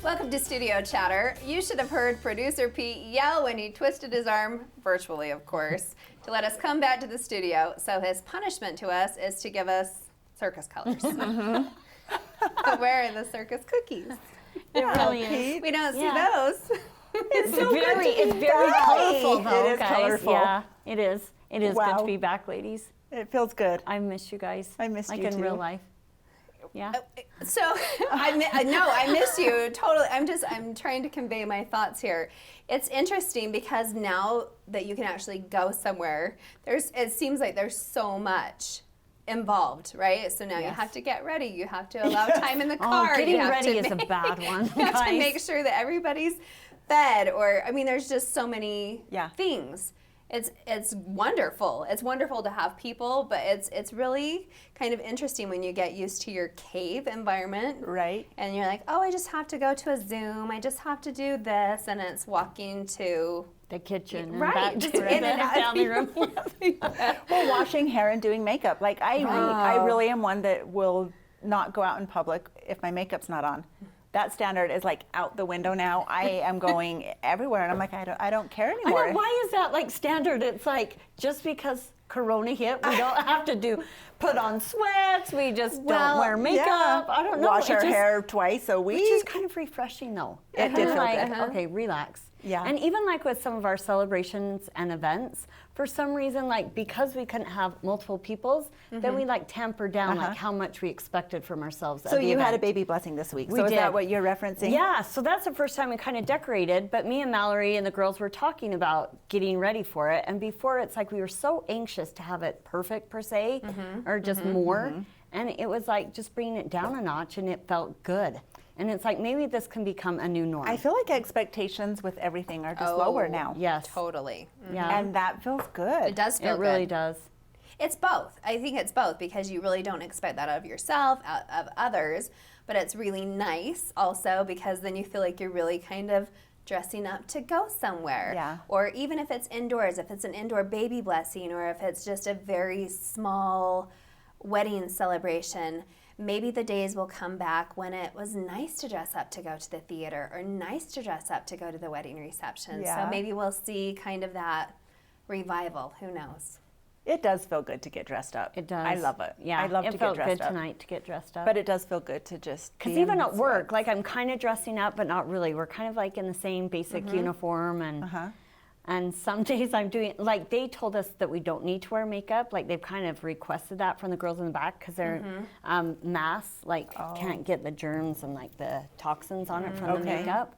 Welcome to Studio Chatter. You should have heard producer Pete yell when he twisted his arm, virtually of course, to let us come back to the studio. So his punishment to us is to give us circus colors. Where are the circus cookies? It really is. We don't see those. It's very colorful though, It is guys. colorful. Yeah, it is. It is Wow. good to be back, ladies. It feels good. I miss you guys. I missed like you in too. real life. Yeah. So I miss you totally. I'm trying to convey my thoughts here. It's interesting because now that you can actually go somewhere, it seems like there's so much involved, right? So now you have to get ready. You have to allow time in the car. Getting you have ready to is a bad one, You have to guys. make sure that everybody's fed, or I mean, there's just so many things. It's wonderful. It's wonderful to have people, but it's really kind of interesting when you get used to your cave environment. Right. And you're like, oh, I just have to go to a Zoom. I just have to do this, and it's walking to The kitchen. And Right, back just to in and the out. family room. Well, washing hair and doing makeup. Like I really am one that will not go out in public if my makeup's not on. That standard is like out the window now. I am going everywhere, and I'm like, I don't care I anymore. know, why is that like standard? It's like just because Corona hit, we don't have to put on sweats. We just don't wear makeup. I don't know. Wash It our just- hair twice a week. Which is kind of refreshing, though. It did feel like, good. Okay, relax. Yeah. And even like with some of our celebrations and events, for some reason, like because we couldn't have multiple peoples, then we like tampered down like how much we expected from ourselves. So at the you had a event. baby blessing this week. We So is that did. what you're referencing? Yeah, so that's the first time we kind of decorated, but me and Mallory and the girls were talking about getting ready for it. And before, it's like we were so anxious to have it perfect per se, or just more. And it was like just bringing it down a notch, and it felt good. And it's like maybe this can become a new norm. I feel like expectations with everything are just lower now. Yes. totally. Yeah. And that feels good. It does feel It really good. does. It's both. I think it's both because you really don't expect that out of yourself, out of others, but it's really nice also because then you feel like you're really kind of dressing up to go somewhere. Yeah. Or even if it's indoors, if it's an indoor baby blessing or if it's just a very small wedding celebration, maybe the days will come back when it was nice to dress up to go to the theater or nice to dress up to go to the wedding reception. Yeah. So maybe we'll see kind of that revival. Who knows? It does feel good to get dressed up. It does. I love it. Yeah. I love it to get felt dressed good up. tonight to get dressed up. But it does feel good to just because be even in at work, sweats. like I'm kind of dressing up, but not really. We're kind of like in the same basic uniform, and some days I'm doing like they told us that we don't need to wear makeup. Like they've kind of requested that from the girls in the back because their masks like can't get the germs and like the toxins on it from the Okay. makeup.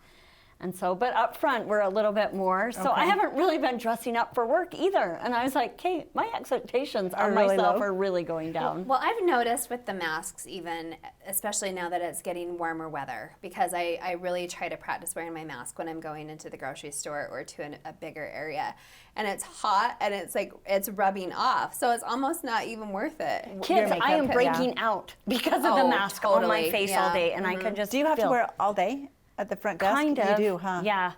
And so, but up front, we're a little bit more. So I Okay. haven't really been dressing up for work either. And I was like, Kate, my expectations Are on really myself low? are really going down. Well, I've noticed with the masks even, especially now that it's getting warmer weather, because I really try to practice wearing my mask when I'm going into the grocery store or to a bigger area. And it's hot and it's like, it's rubbing off. So it's almost not even worth it. Kids, makeup, I am yeah. breaking out because of the Oh, mask on my totally, face yeah. all day. And I can just Do you have to feel- wear it all day at the front desk? Kind of. You do, huh? Yeah,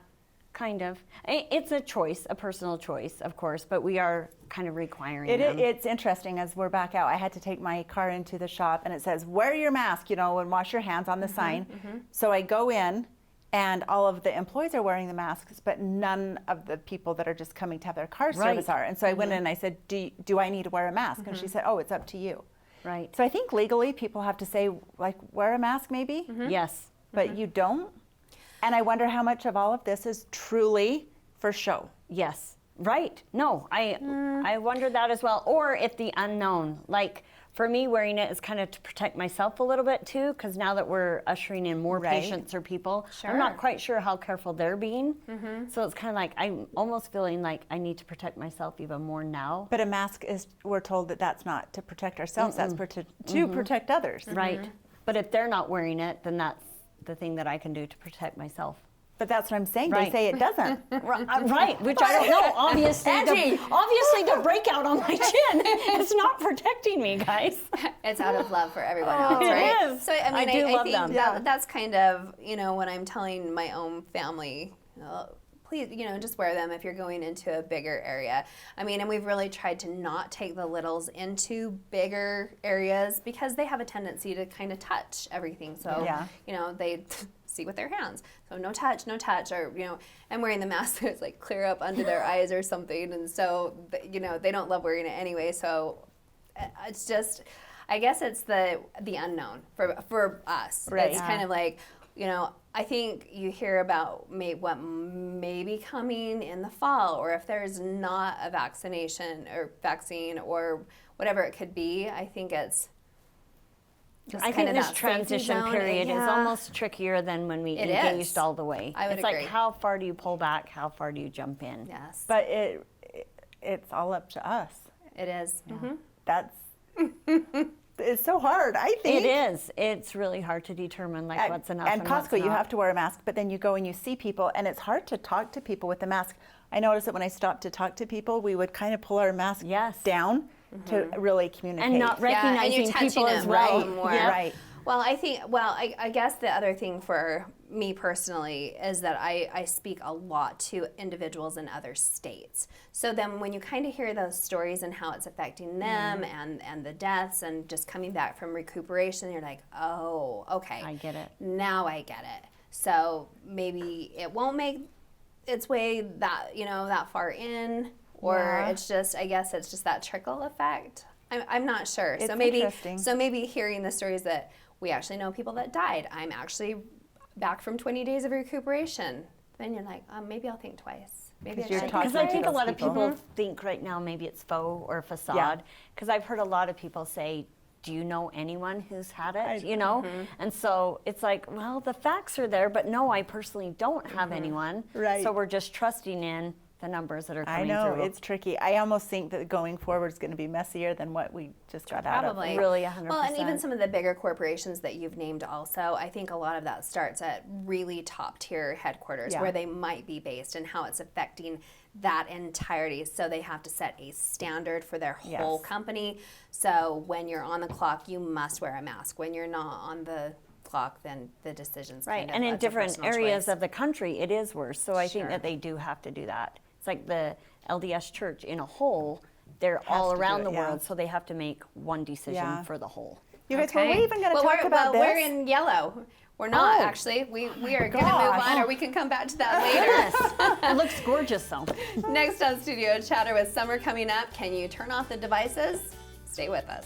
kind of. It's a choice, a personal choice, of course, but we are kind of requiring them. It's interesting as we're back out. I had to take my car into the shop and it says, wear your mask, and wash your hands on the sign. So I go in and all of the employees are wearing the masks, but none of the people that are just coming to have their car service Right. are. And so I went in and I said, do I need to wear a mask? And she said, oh, it's up to you. Right. So I think legally people have to say, like, wear a mask maybe, Yes. but you don't. And I wonder how much of all of this is truly for show. Yes. Right. No, I wonder that as well. Or if the unknown, like for me, wearing it is kind of to protect myself a little bit too, because now that we're ushering in more Right. patients or people, I'm Sure. not quite sure how careful they're being. So it's kind of like I'm almost feeling like I need to protect myself even more now. But a mask is, we're told that that's not to protect ourselves, that's to protect others. Right. But if they're not wearing it, then that's the thing that I can do to protect myself. But that's what I'm saying. Right. They say it doesn't. Right, which I don't know. Obviously, the breakout on my chin is not protecting me, guys. It's out of love for everyone else, it right? is. So I mean, I do love think them. that's kind of, when I'm telling my own family, please, just wear them if you're going into a bigger area. I mean, and we've really tried to not take the littles into bigger areas because they have a tendency to kind of touch everything. So, they see with their hands. So no touch, or, and wearing the mask that's like clear up under their eyes or something. And so, they don't love wearing it anyway. So it's just, I guess it's the unknown for us. Right. It's kind of like, I think you hear about what may be coming in the fall, or if there's not a vaccine or whatever it could be. I think it's just I think kind of this that transition safety zone. period is almost trickier than when we engaged all the way. I would it's agree. like, how far do you pull back? How far do you jump in? Yes. But it's all up to us. It is. Yeah. Mm-hmm. That's it's so hard, I think. It is. It's really hard to determine what's enough and Costco, what's you not. have to wear a mask, but then you go and you see people, and it's hard to talk to people with the mask. I noticed that when I stopped to talk to people, we would kind of pull our mask down to really communicate. And not recognizing and you're people touching as them well. more. Yeah. Right. Well, I guess the other thing for me personally is that I speak a lot to individuals in other states. So then when you kind of hear those stories and how it's affecting them and the deaths and just coming back from recuperation, you're like, oh, okay. I get it. Now I get it. So maybe it won't make its way that far in, or it's just, I guess it's just that trickle effect. I'm not sure. It's interesting. interesting. So maybe hearing the stories that we actually know people that died. I'm actually back from 20 days of recuperation. Then you're like, maybe I'll think twice. Maybe I you're should. talking Because I to think a those lot of people. people think right now maybe it's faux or facade. Because I've heard a lot of people say, do you know anyone who's had it? And so it's like, well, the facts are there, but no, I personally don't have anyone. Right. So we're just trusting in the numbers that are coming I know, through. it's tricky. I almost think that going forward is going to be messier than what we just got out of. Probably. Really, 100%. Well, and even some of the bigger corporations that you've named also, I think a lot of that starts at really top tier headquarters where they might be based and how it's affecting that entirety. So they have to set a standard for their whole company. So when you're on the clock, you must wear a mask. When you're not on the clock, then the decision's Right, kind of and in it's a different personal areas choice. of the country, it is worse. So I think Sure. that they do have to do that. It's like the LDS Church in a whole, they're all to do around it, the yeah. world, so they have to make one decision Yeah. for the whole. You guys, were we even going to Well, talk about this? we're in yellow. We're not Oh. actually. We are going to move gosh. on, or we can come back to that later. It looks gorgeous though. Next on Studio Chatter, with summer coming up, can you turn off the devices? Stay with us.